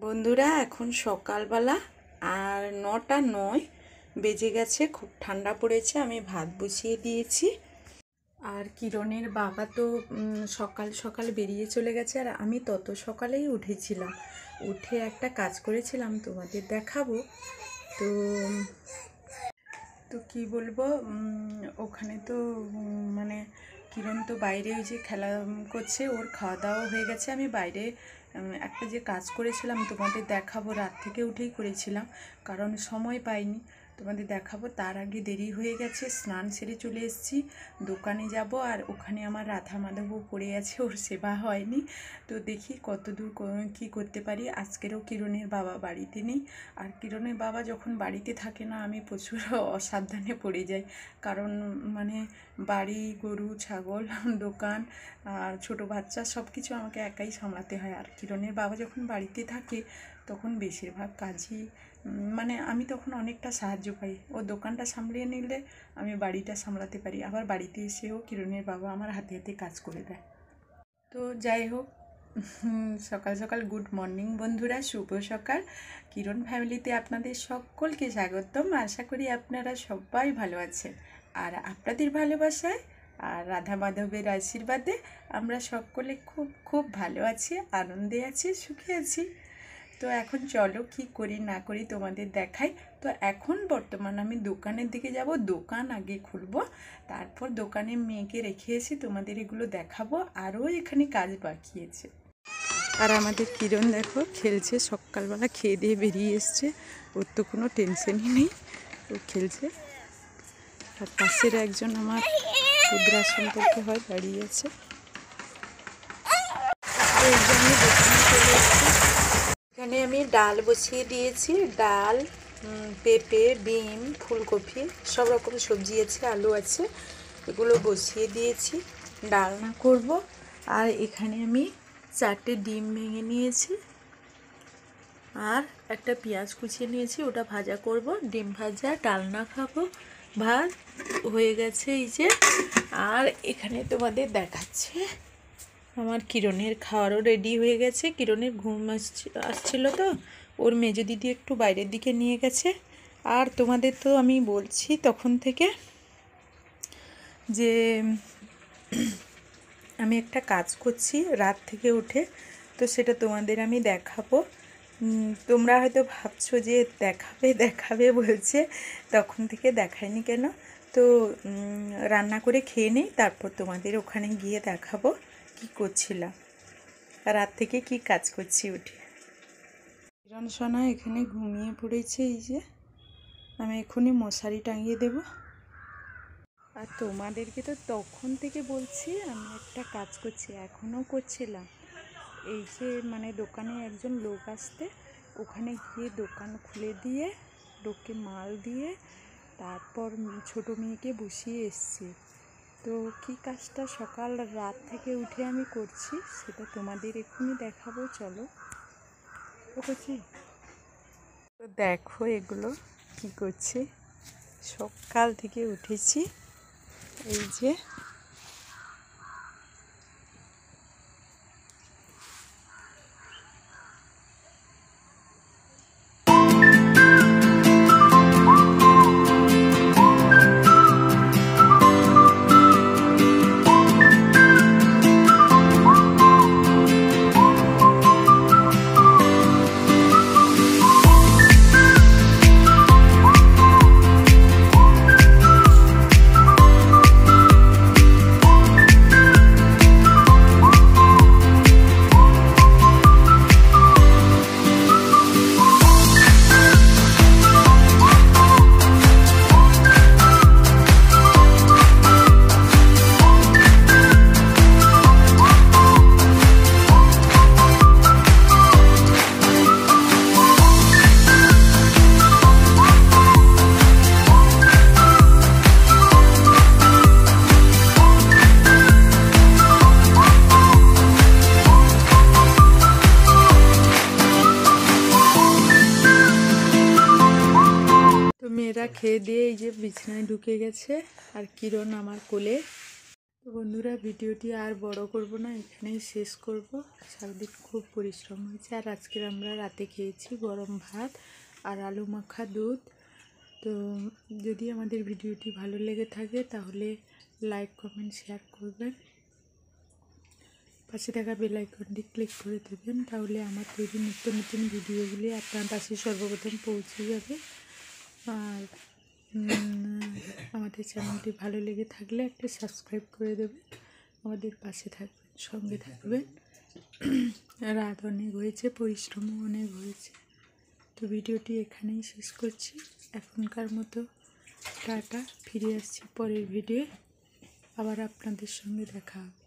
বন্ধুরা এখন সকালবেলা আর 9টা 9 বেজে গেছে। খুব ঠান্ডা পড়েছে। আমি ভাত বসিয়ে দিয়েছি। আর কিরণের বাবা তো সকাল সকাল বেরিয়ে চলে গেছে, আর আমি তত সকালেই উঠেছিলাম। উঠে একটা কাজ করেছিলাম, তোমাদের দেখাবো। তো তো কি বলবো, ওখানে তো মানে কিরণ তো বাইরে ওই যে খেলা করছে, ওর খাওয়া দাওয়া হয়ে গেছে। আমি বাইরে একটা যে কাজ করেছিলাম তোমাদের দেখাবো, রাত থেকে উঠেই করেছিলাম, কারণ সময় পাইনি। তোমাদের দেখাবো। তার আগে দেরি হয়ে গেছে, স্নান সেরে চলে এসেছি। দোকানে যাব, আর ওখানে আমার রাধা মাধবও পড়ে আছে, ওর সেবা হয়নি। তো দেখি কতদূর কী করতে পারি। আজকেরও কিরণের বাবা বাড়িতে নেই, আর কিরণের বাবা যখন বাড়িতে থাকে না, আমি প্রচুর অসাবধানে পড়ে যাই। কারণ মানে বাড়ি, গরু, ছাগল, দোকান আর ছোটো বাচ্চা সব কিছু আমাকে একাই সামলাতে হয়। আর কিরণের বাবা যখন বাড়িতে থাকে তখন বেশিরভাগ কাজই মানে আমি তখন অনেকটা সাহায্য পাই। ও দোকানটা সামলিয়ে নিলে আমি বাড়িটা সামলাতে পারি। আবার বাড়িতে এসেও কিরণের বাবা আমার হাতে হাতে কাজ করে দেয়। তো যাই হোক, সকাল সকাল গুড মর্নিং বন্ধুরা, শুভ সকাল। কিরণ ফ্যামিলিতে আপনাদের সকলকে স্বাগতম। আশা করি আপনারা সবাই ভালো আছেন, আর আপনাদের ভালোবাসায় আর রাধা মাধবের আশীর্বাদে আমরা সকলে খুব খুব ভালো আছি, আনন্দে আছি, সুখে আছি। তো এখন চলো কি করি না করি তোমাদের দেখাই। তো এখন বর্তমান আমি দোকানের দিকে যাব, দোকান আগে খুলবো, তারপর দোকানে মেয়েকে রেখে এসে তোমাদের এগুলো দেখাবো। আরও এখানে কাজ বাকি আছে। আর আমাদের কিরণ দেখো খেলছে, সকালবেলা খেয়ে দিয়ে বেরিয়ে এসছে, ওর তো কোনো টেনশনই নেই, ও খেলছে। আর পাশের একজন আমার ক্ষুদ্রা সম্পর্কে হয় দাঁড়িয়ে আছে। এখানে আমি ডাল বসিয়ে দিয়েছি, ডাল, পেঁপে, বিম, ফুলকপি, সব রকম সবজি আছে, আলু আছে, এগুলো বসিয়ে দিয়েছি, ডালনা করব। আর এখানে আমি 4টে ডিম ভেঙে নিয়েছি, আর একটা পেঁয়াজ কুচিয়ে নিয়েছি, ওটা ভাজা করব, ডিম ভাজা, ডালনা খাবো, ভাত হয়ে গেছে এই যে। আর এখানে তোমাদের দেখাচ্ছে আমার কিরণের খাওয়ারও রেডি হয়ে গেছে। কিরণের ঘুম আসছিল, তো ওর মেজো দিদি একটু বাইরের দিকে নিয়ে গেছে। আর তোমাদের তো আমি বলছি তখন থেকে যে আমি একটা কাজ করছি রাত থেকে উঠে, তো সেটা তোমাদের আমি দেখাবো। তোমরা হয়তো ভাবছো যে দেখাবে দেখাবে বলছে, তখন থেকে দেখায়নি কেন। তো রান্না করে খেয়ে নেই, তারপর তোমাদের ওখানে গিয়ে দেখাবো কি করছিলাম, রাত থেকে কি কাজ করছি উঠে। কিরণ সোনা এখানে ঘুমিয়ে পড়েছে, এই যে আমি এখনই মশারি টাঙিয়ে দেব। আর তোমাদেরকে তো তখন থেকে বলছি আমি একটা কাজ করছি, এখনও করছিলাম। এই যে মানে দোকানে একজন লোক আসতে, ওখানে গিয়ে দোকান খুলে দিয়ে লোককে মাল দিয়ে তারপর ছোট মেয়েকে বসিয়ে এসছি। তো কী কাজটা সকাল রাত থেকে উঠে আমি করছি সেটা তোমাদের এক্ষুনি দেখাবো, চলো। করছি তো দেখো এগুলো কি করছি। সকাল থেকে উঠেছি, এই যে মেয়েরা খেয়ে দিয়ে এই যে বিছানায় ঢুকে গেছে, আর কিরণ আমার কোলে। তো বন্ধুরা, ভিডিওটি আর বড় করব না, এখানেই শেষ করব। সারাদিন খুব পরিশ্রম হয়েছে। আর আজকের আমরা রাতে খেয়েছি গরম ভাত আর আলু মাখা দুধ। তো যদি আমাদের ভিডিওটি ভালো লেগে থাকে তাহলে লাইক, কমেন্ট, শেয়ার করবেন। পাশে থাকা বেল আইকনটি ক্লিক করে দেবেন, তাহলে আমার তৈরি নিত্য নতুন ভিডিওগুলি আপনার পাশে সর্বপ্রথম পৌঁছে যাবে। আর আমাদের চ্যানেলটি ভালো লেগে থাকলে একটা সাবস্ক্রাইব করে দেবেন, আমাদের পাশে থাকবেন, সঙ্গে থাকবেন। রাত অনেক হয়েছে, পরিশ্রমও অনেক হয়েছে। তো ভিডিওটি এখানেই শেষ করছি এখনকার মতো। টাটা, ফিরে আসছি পরের ভিডিও, আবার আপনাদের সঙ্গে দেখা হবে।